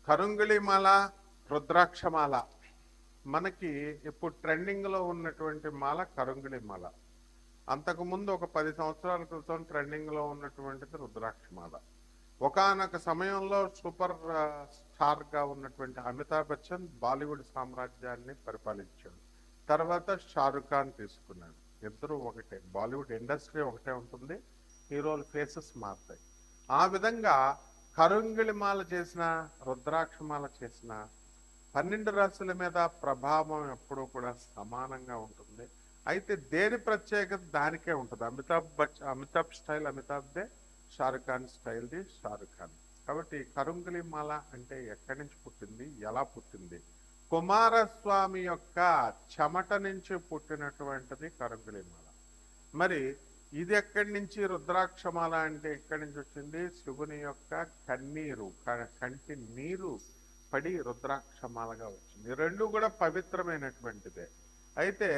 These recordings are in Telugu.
కరుంగిళిమాల, రుద్రాక్షమాల మనకి ఇప్పుడు ట్రెండింగ్లో ఉన్నటువంటి మాల కరుంగిళిమాల. అంతకుముందు ఒక 10 సంవత్సరాల క్రితం ట్రెండింగ్లో ఉన్నటువంటిది రుద్రాక్షమాల. ఒకానొక సమయంలో సూపర్ స్టార్గా ఉన్నటువంటి అమితాబ్ బచ్చన్ బాలీవుడ్ సామ్రాజ్యాన్ని పరిపాలించాడు. తర్వాత షారుఖ్ ఖాన్ తీసుకున్నాడు. ఇద్దరు ఒకటే, బాలీవుడ్ ఇండస్ట్రీ ఒకటే ఉంటుంది, హీరోల ఫేసెస్ మారుతాయి. ఆ విధంగా కరుంగిళిమాల చేసిన, రుద్రాక్షమాల చేసిన 12 రాశుల మీద ప్రభావం ఎప్పుడూ కూడా సమానంగా ఉంటుంది. అయితే దేని ప్రత్యేకత దానికే ఉంటుంది. అమితాబ్ స్టైల్ అమితాబ్దే, షారుఖ్ ఖాన్ స్టైల్ది షారుఖ్ ఖాన్. కాబట్టి కరుంగిళిమాల అంటే ఎక్కడి నుంచి పుట్టింది, ఎలా పుట్టింది? కుమారస్వామి యొక్క చెమట నుంచి పుట్టినటువంటిది కరుంగిళిమాల. మరి ఇది ఎక్కడి నుంచి? రుద్రాక్షమాల అంటే ఎక్కడి నుంచి వచ్చింది? శివుని యొక్క కన్నీరు, కంటి నీరు పడి రుద్రాక్షమాలగా వచ్చింది. రెండు కూడా పవిత్రమైనటువంటిదే. అయితే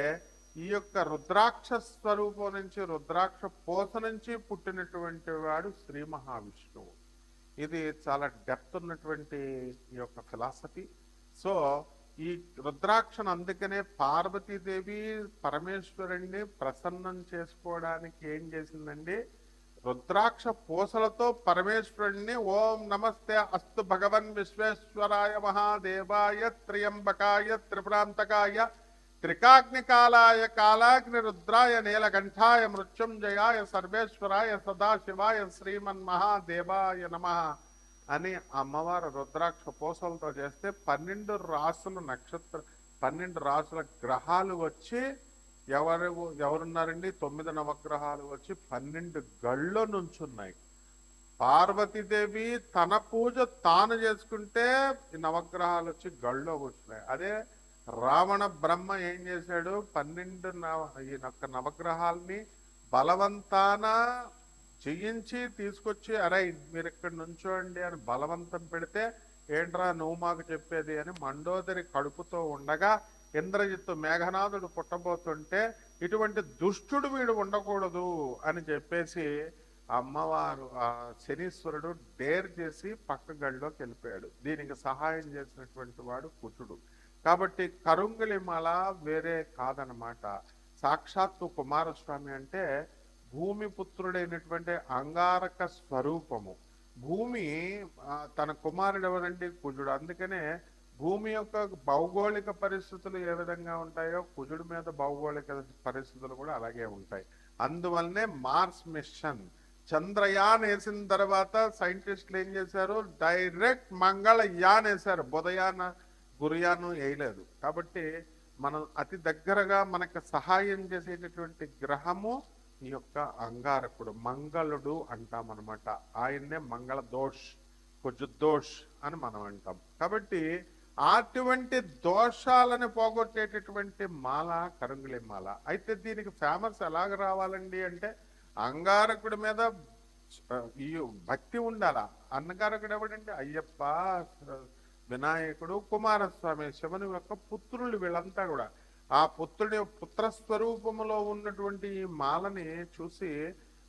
ఈ యొక్క రుద్రాక్ష స్వరూపం నుంచి, రుద్రాక్ష పోస నుంచి పుట్టినటువంటి వాడు శ్రీ మహావిష్ణువు. ఇది చాలా డెప్త్ ఉన్నటువంటి ఈ యొక్క ఫిలాసఫీ. సో ఈ రుద్రాక్షను అందుకనే పార్వతీదేవి పరమేశ్వరుణ్ణి ప్రసన్నం చేసుకోవడానికి ఏం చేసిందండి? రుద్రాక్ష పూసలతో పరమేశ్వరుణ్ణి ఓం నమస్తే అస్తు భగవన్ విశ్వేశ్వరాయ మహాదేవాయ త్ర్యంబకాయ త్రిపురాంతకాయ త్రికాగ్నికాలాయ కాలాగ్ని రుద్రాయ నీలకంఠాయ మృత్యుంజయాయ సర్వేశ్వరాయ సదాశివాయ శ్రీమన్ మహాదేవాయ నమః అని అమ్మవారు రుద్రాక్ష పూసలతో చేస్తే 12 రాసుల 12 రాసుల గ్రహాలు వచ్చి ఎవరున్నారండి? 9 నవగ్రహాలు వచ్చి 12 గళ్ళ నుంచున్నాయి. పార్వతీదేవి తన పూజ తాను చేసుకుంటే ఈ నవగ్రహాలు వచ్చి గళ్ళలో కూర్చున్నాయి. అదే రావణ బ్రహ్మ ఏం చేశాడు? 12 నవగ్రహాల్ని బలవంతాన జయించి తీసుకొచ్చి, అరే మీరు ఇక్కడ నుంచోండి అని బలవంతం పెడితే, ఏంట్రా నువ్వు మాకు చెప్పేది అని మండోదరి కడుపుతో ఉండగా ఇంద్రజిత్తు మేఘనాథుడు పుట్టబోతుంటే ఇటువంటి దుష్టుడు వీడు ఉండకూడదు అని చెప్పేసి అమ్మవారు ఆ శనీశ్వరుడు డేర్ చేసి పక్క గడిలోకి వెళ్ళిపోయాడు. దీనికి సహాయం చేసినటువంటి వాడు కుచుడు. కాబట్టి కరుంగిళిమాల వేరే కాదనమాట. సాక్షాత్తు కుమారస్వామి అంటే భూమి పుత్రుడైనటువంటి అంగారక స్వరూపము. భూమి తన కుమారుడు ఎవరండి? కుజుడు. అందుకనే భూమి యొక్క భౌగోళిక పరిస్థితులు ఏ విధంగా ఉంటాయో కుజుడి మీద భౌగోళిక పరిస్థితులు కూడా అలాగే ఉంటాయి. అందువల్లనే మార్స్ మిషన్ చంద్రయాన్ వేసిన తర్వాత సైంటిస్టులు ఏం చేశారు? డైరెక్ట్ మంగళయాన్ వేశారు, బుధయాన్ గురుయాను వేయలేదు. కాబట్టి మనం అతి దగ్గరగా మనకు సహాయం చేసేటటువంటి గ్రహము ఈ యొక్క అంగారకుడు, మంగళుడు అంటామన్నమాట. ఆయన్నే మంగళ దోష్, కుజదోష్ అని మనం అంటాం. కాబట్టి అటువంటి దోషాలను పోగొట్టేటటువంటి మాల కరుంగిళిమాల. అయితే దీనికి ఫేమస్ ఎలాగ రావాలండి అంటే అంగారకుడి మీద ఈ భక్తి ఉండాలా. అంగారకుడు ఎవడంటే అయ్యప్ప, వినాయకుడు, కుమారస్వామి, శివుని యొక్క పుత్రులు. వీళ్ళంతా కూడా ఆ పుత్రుడి పుత్రస్వరూపములో ఉన్నటువంటి ఈ మాలని చూసి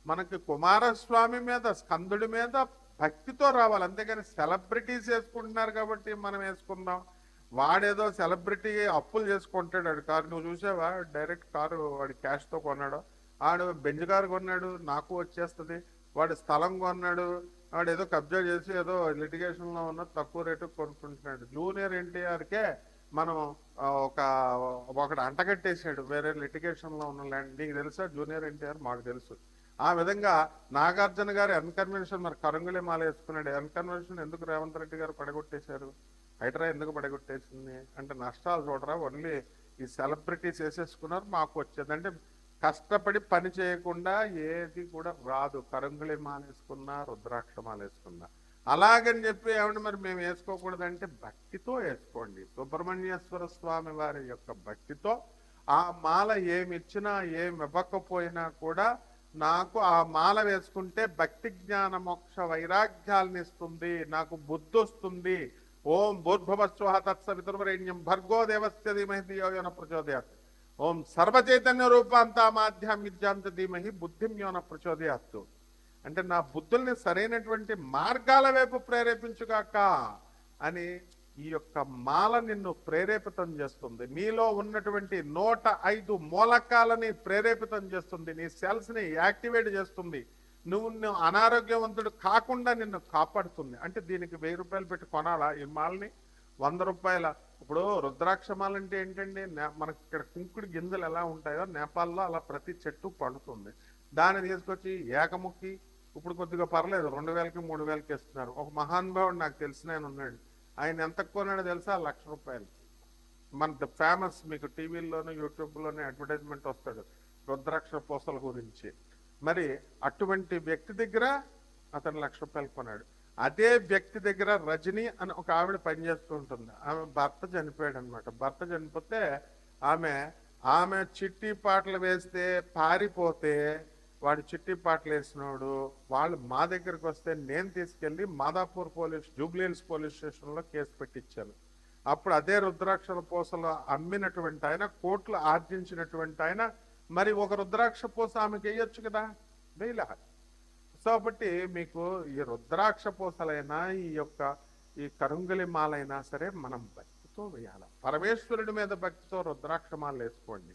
మనకి కుమారస్వామి మీద, స్కందుడి మీద భక్తితో రావాలి. అంతేగాని సెలబ్రిటీస్ వేసుకుంటున్నారు కాబట్టి మనం వేసుకుందాం. వాడేదో సెలబ్రిటీ అప్పులు చేసుకుంటాడు. వాడు కారు నువ్వు చూసావా? డైరెక్ట్ కారు వాడి క్యాష్తో కొన్నాడు. వాడు బెంజ్ కారు కొన్నాడు, నాకు వచ్చేస్తుంది. వాడు స్థలం కొన్నాడు, వాడు ఏదో కబ్జా చేసి ఏదో లిటిగేషన్లో ఉన్న తక్కువ రేటుకు కొనుక్కుంటున్నాడు. జూనియర్ ఎన్టీఆర్కే మనం ఒకడు అంటగట్టేసాడు వేరే లిటిగేషన్లో ఉన్న ల్యాండ్. నీకు తెలుసా? జూనియర్ ఎన్టీఆర్ మాకు తెలుసు. ఆ విధంగా నాగార్జున గారు ఎన్కన్వెన్షన్ మరి కరుంగిళిమాల వేసుకున్నాడు. ఎన్కన్వెన్షన్ ఎందుకు రేవంత్ రెడ్డి గారు పడగొట్టేశారు? హైడ్రా ఎందుకు పడగొట్టేసింది అంటే నష్టాలు చూడరా, ఓన్లీ ఈ సెలబ్రిటీస్ వేసేసుకున్నారు మాకు వచ్చేది. అంటే కష్టపడి పని చేయకుండా ఏది కూడా రాదు. కరుంగిళిమాల వేసుకున్నా, రుద్రాక్షమాల వేసుకున్నా. అలాగని చెప్పి ఏమంటే మరి మేము వేసుకోకూడదంటే భక్తితో వేసుకోండి. సుబ్రహ్మణ్యేశ్వర స్వామి వారి యొక్క భక్తితో ఆ మాల ఏమి ఇచ్చినా ఏమి ఇవ్వకపోయినా కూడా నాకు ఆ మాల వేసుకుంటే భక్తి జ్ఞాన మోక్ష వైరాగ్యాలను ఇస్తుంది, నాకు బుద్ధి వస్తుంది. ఓం భూర్భువస్వః తత్సవితుర్వరేణ్యం భర్గో దేవస్య ధీమహి ధియో యో నః ప్రచోదయాత్. ఓం సర్వచైతన్య రూపాంతామాధ్యాం విద్యాం చ ధీమహి బుద్ధిం యో నః ప్రచోదయాత్. అంటే నా బుద్ధుల్ని సరైనటువంటి మార్గాల వైపు ప్రేరేపించుగాక అని ఈ యొక్క మాల నిన్ను ప్రేరేపితం చేస్తుంది. నీలో ఉన్నటువంటి 105 మూలకాలని ప్రేరేపితం చేస్తుంది. నీ సెల్స్ ని యాక్టివేట్ చేస్తుంది. నువ్వు అనారోగ్యవంతుడు కాకుండా నిన్ను కాపాడుతుంది. అంటే దీనికి 1000 రూపాయలు పెట్టి కొనాలా ఈ మాలని? 100 రూపాయల. ఇప్పుడు రుద్రాక్ష మాల అంటే ఏంటండి, మనకి ఇక్కడ కుంకుడి గింజలు ఎలా ఉంటాయో నేపాల్లో అలా ప్రతి చెట్టు పండుతుంది. దాన్ని తీసుకొచ్చి ఏకముఖి ఇప్పుడు కొద్దిగా పర్లేదు 2000కి 3000కి ఇస్తున్నారు. ఒక మహానుభావుడు నాకు తెలిసిన ఆయన ఉన్నాడు. ఆయన ఎంత కొన్నాడో తెలుసా? 1,00,000 రూపాయలు. మన ఫేమస్, మీకు టీవీల్లోనూ యూట్యూబ్లోనే అడ్వర్టైజ్మెంట్ వస్తాడు రుద్రాక్ష పూసల గురించి. మరి అటువంటి వ్యక్తి దగ్గర అతను 1,00,000 రూపాయలు కొన్నాడు. అదే వ్యక్తి దగ్గర రజని అని ఒక ఆవిడ పనిచేస్తూ ఉంటుంది. ఆమె భర్త చనిపోయాడు అనమాట. భర్త చనిపోతే ఆమె చిట్టి పాటలు వేస్తే పారిపోతే వాడు చిట్టి పాటలు వేసినోడు వాళ్ళు మా దగ్గరికి వస్తే నేను తీసుకెళ్లి మాదాపూర్ జూబ్లీహిల్స్ పోలీస్ స్టేషన్లో కేసు పెట్టించాను. అప్పుడు అదే రుద్రాక్షల పూసలు అమ్మినటువంటి ఆయన, కోట్లు ఆర్జించినటువంటి ఆయన, మరి ఒక రుద్రాక్ష పూస ఆమెకి వేయొచ్చు కదా, వేయలే. కాబట్టి మీకు ఈ రుద్రాక్ష పూసలైనా ఈ కరుంగలి మాలైనా సరే మనం భక్తితో వేయాలి. పరమేశ్వరుడి మీద భక్తితో రుద్రాక్ష మాల వేసుకోండి.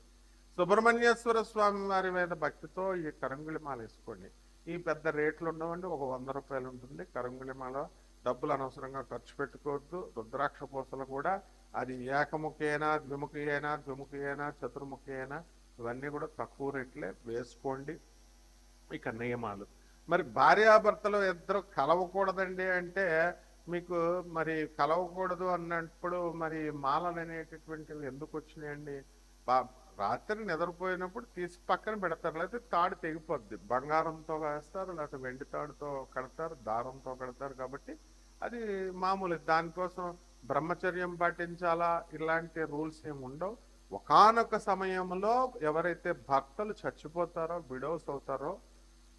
సుబ్రహ్మణ్యేశ్వర స్వామి వారి మీద భక్తితో ఈ కరంగుళి మాల వేసుకోండి. ఈ పెద్ద రేట్లు ఉండవండి, ఒక 100 రూపాయలు ఉంటుంది. కరంగుళి మాల డబ్బులు అనవసరంగా ఖర్చు పెట్టుకోవద్దు. రుద్రాక్ష పూసలు కూడా అది ఏకముఖి అయినా ద్విముఖి అయినా చతుర్ముఖి అయినా ఇవన్నీ కూడా తక్కువ రేట్లే వేసుకోండి. ఇక నియమాలు, మరి భార్యాభర్తలు ఇద్దరు కలవకూడదండి అంటే మీకు మరి కలవకూడదు అన్నప్పుడు మరి మాలలు అనేటటువంటివి ఎందుకు వచ్చినాయండి? రాత్రి నిద్రపోయినప్పుడు తీసి పక్కన పెడతారు, లేకపోతే తాడు తెగిపోద్ది. బంగారంతో వేస్తారు, లేకపోతే వెండి తాడుతో కడతారు, దారంతో కడతారు. కాబట్టి అది మామూలు. దానికోసం బ్రహ్మచర్యం పాటించాలా ఇలాంటి రూల్స్ ఏమి ఉండవు. ఒకానొక సమయంలో ఎవరైతే భర్తలు చచ్చిపోతారో, విడోస్ అవుతారో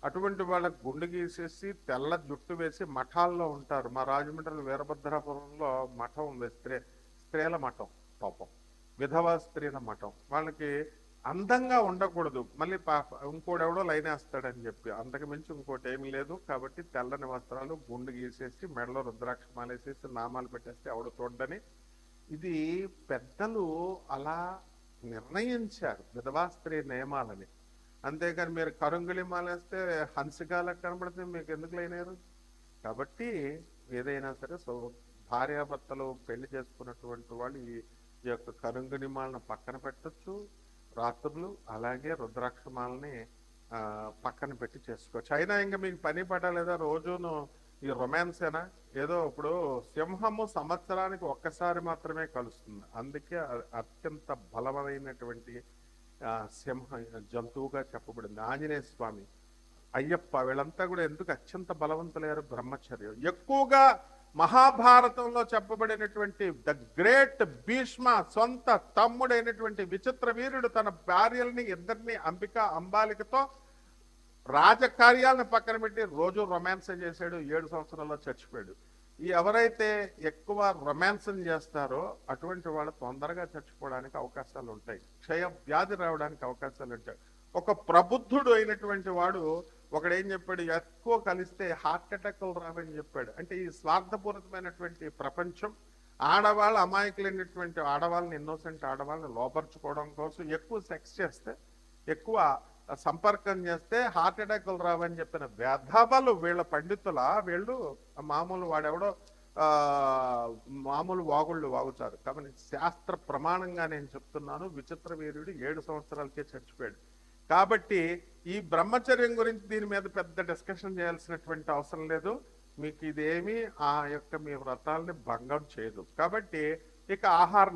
అటువంటి వాళ్ళకి గుండు గీసేసి తెల్ల జుట్టు వేసి మఠాల్లో ఉంటారు. మా రాజమండ్రి వీరభద్రాపురంలో మఠం ఉంది, స్త్రీల మఠం. పాపం విధవా స్త్రీల మఠం. వాళ్ళకి అందంగా ఉండకూడదు, మళ్ళీ ఇంకోడెవడో లైన్ వేస్తాడని చెప్పి, అంతకు మించి ఇంకోటి ఏమి లేదు. కాబట్టి తెల్లని వస్త్రాలు, గుండు గీసేసి మెడలో రుద్రాక్ష మాలేసేసి నామాలు పెట్టేస్తే ఎవడు చూడ్డని ఇది పెద్దలు అలా నిర్ణయించారు, విధవా స్త్రీ నియమాలని. అంతేకాని మీరు కరుంగుళి మాలేస్తే హంసికాలకు కనబడితే మీకు ఎందుకు లైనారు? కాబట్టి ఏదైనా సరే భార్యాభర్తలు పెళ్లి చేసుకున్నటువంటి వాళ్ళు ఈ యొక్క కరుంగుని మాలను పక్కన పెట్టచ్చు రాత్రులు. అలాగే రుద్రాక్ష మాలని పక్కన పెట్టి చేసుకోవచ్చు. అయినా ఇంకా మీకు పని పడలేదా? రోజును ఈ రొమాన్స్ ఏనా? ఏదో ఇప్పుడు సింహము సంవత్సరానికి ఒక్కసారి మాత్రమే కలుస్తుంది, అందుకే అత్యంత బలమైనటువంటి సింహ జంతువుగా చెప్పబడింది. ఆంజనేయ స్వామి, అయ్యప్ప, వీళ్ళంతా కూడా ఎందుకు అత్యంత బలవంతులయ్యారు? బ్రహ్మచర్యం. ఎక్కువగా మహాభారతంలో చెప్పబడినటువంటి ద గ్రేట్ భీష్మ సొంత తమ్ముడైనటువంటి విచిత్ర వీరుడు తన భార్యల్ని ఇద్దరిని అంబాలికతో రాజకార్యాలను పక్కన పెట్టి రోజు రొమాన్స్ చేశాడు. 7 సంవత్సరాల్లో చచ్చిపోయాడు. ఎవరైతే ఎక్కువ రొమాన్స్ చేస్తారో అటువంటి వాళ్ళు తొందరగా చచ్చిపోవడానికి అవకాశాలు ఉంటాయి, క్షయ వ్యాధి రావడానికి అవకాశాలు ఉంటాయి. ఒక ప్రబుద్ధుడు అయినటువంటి వాడు ఒకడేం చెప్పాడు? ఎక్కువ కలిస్తే హార్ట్ అటాక్లు రావని చెప్పాడు. అంటే ఈ స్వార్థపూరితమైనటువంటి ప్రపంచం, ఆడవాళ్ళు అమాయకులైనటువంటి ఆడవాళ్ళని, ఇన్నోసెంట్ ఆడవాళ్ళని లోపరుచుకోవడం కోసం ఎక్కువ సెక్స్ చేస్తే, ఎక్కువ సంపర్కం చేస్తే హార్ట్ అటాక్లు రావని చెప్పిన వ్యధవలు వీళ్ళ పండితుల. వీళ్ళు మామూలు వాడెవడో మామూలు వాగుళ్ళు వాగుతారు. కాబట్టి శాస్త్ర ప్రమాణంగా నేను చెప్తున్నాను, విచిత్ర వీరుడు 7 సంవత్సరాలకే చచ్చిపోయాడు. కాబట్టి ఈ బ్రహ్మచర్యం గురించి దీని మీద పెద్ద డిస్కషన్ చేయాల్సినటువంటి అవసరం లేదు. మీకు ఇదేమి మీ వ్రతాలని భంగం చేయదు. కాబట్టి ఇక ఆహార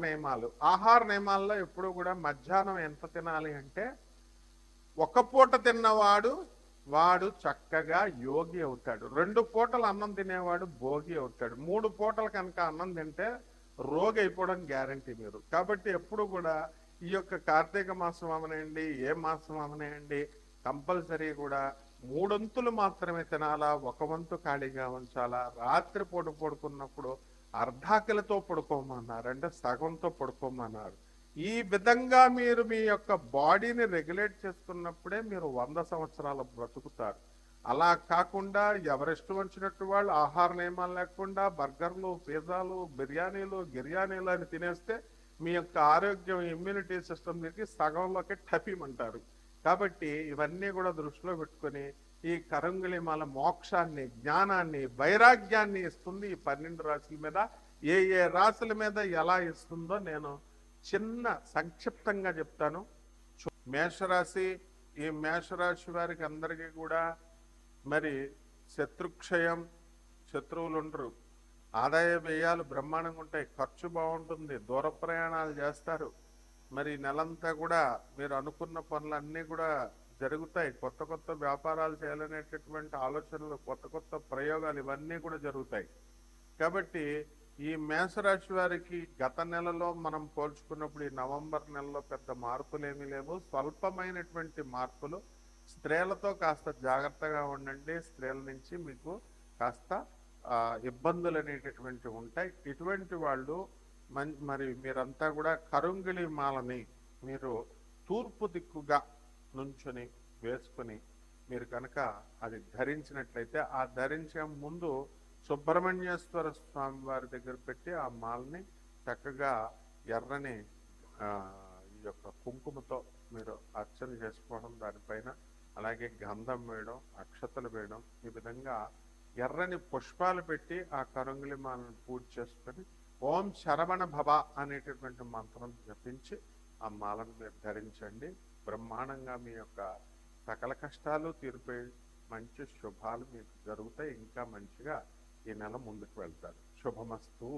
నియమాల్లో ఎప్పుడు కూడా మధ్యాహ్నం ఎంత తినాలి అంటే, ఒక పూట తిన్నవాడు చక్కగా యోగి అవుతాడు. 2 పూటలు అన్నం తినేవాడు భోగి అవుతాడు. 3 పూటలు కనుక అన్నం తింటే రోగి అయిపోవడం గ్యారంటీ మీరు. కాబట్టి ఎప్పుడు కూడా ఈ యొక్క కార్తీక మాసం అవనండి, ఏ మాసం అవనండి, కంపల్సరీ కూడా 3 వంతులు మాత్రమే తినాలా, 1 వంతు ఖాళీగా ఉంచాలా. రాత్రి పడుకున్నప్పుడు అర్ధాకలితో పడుకోమన్నారు, అంటే సగంతో పడుకోమన్నారు. ఈ విధంగా మీరు మీ యొక్క బాడీని రెగ్యులేట్ చేసుకున్నప్పుడే మీరు 100 సంవత్సరాలు బ్రతుకుతారు. అలా కాకుండా ఎవరిష్టం వచ్చినట్టు వాళ్ళు ఆహార నియమాలు లేకుండా బర్గర్లు, పిజ్జాలు, బిర్యానీలు, గిర్యానీలు అని తినేస్తే మీ యొక్క ఆరోగ్యం, ఇమ్యూనిటీ సిస్టమ్ దగ్గరికి సగంలోకి టపీమంటారు. కాబట్టి ఇవన్నీ కూడా దృష్టిలో పెట్టుకొని ఈ కరంగుళి మాల మోక్షాన్ని, జ్ఞానాన్ని, వైరాగ్యాన్ని ఇస్తుంది. ఈ 12 రాశుల మీద ఏ ఏ రాశుల మీద ఎలా ఇస్తుందో నేను చిన్న సంక్షిప్తంగా చెప్తాను. మేషరాశి, ఈ మేషరాశి వారికి అందరికీ కూడా మరి శత్రుక్షయం, శత్రువులు ఉండరు, ఆదాయ వ్యయాలు బ్రహ్మాండంగా ఉంటాయి, ఖర్చు బాగుంటుంది, దూర ప్రయాణాలు చేస్తారు. మరి నెలంతా కూడా మీరు అనుకున్న పనులన్నీ కూడా జరుగుతాయి. కొత్త కొత్త వ్యాపారాలు చేయాలనేటటువంటి ఆలోచనలు, కొత్త కొత్త ప్రయోగాలు ఇవన్నీ కూడా జరుగుతాయి. కాబట్టి ఈ మేషరాశి వారికి గత నెలలో మనం పోల్చుకున్నప్పుడు ఈ నవంబర్ నెలలో పెద్ద మార్పులు ఏమీ లేవు, స్వల్పమైనటువంటి మార్పులు. స్త్రీలతో కాస్త జాగ్రత్తగా ఉండండి, స్త్రీల నుంచి మీకు కాస్త ఇబ్బందులు అనేటటువంటివి ఉంటాయి. ఇటువంటి వాళ్ళు మరి మీరంతా కూడా కరుంగిలి మాలని మీరు తూర్పు దిక్కుగా నుంచుని వేసుకుని మీరు కనుక అది ధరించినట్లయితే, ఆ ధరించే ముందు సుబ్రహ్మణ్యేశ్వర స్వామి వారి దగ్గర పెట్టి ఆ మాలని చక్కగా ఎర్రని ఈ యొక్క కుంకుమతో మీరు అర్చన చేసుకోవడం, దానిపైన అలాగే గంధం వేయడం, అక్షతలు వేయడం, ఈ విధంగా ఎర్రని పుష్పాలు పెట్టి ఆ కరంగుళి మాలను పూజ చేసుకొని ఓం శరవణ భవ అనేటటువంటి మంత్రం జపించి ఆ మాలను మీరు ధరించండి. బ్రహ్మాండంగా మీ యొక్క సకల కష్టాలు తీరిపోయి మంచి శుభాలు మీకు జరుగుతాయి. ఇంకా మంచిగా ఈ నెల ముందుకు వెళ్తారు. శుభమస్తు.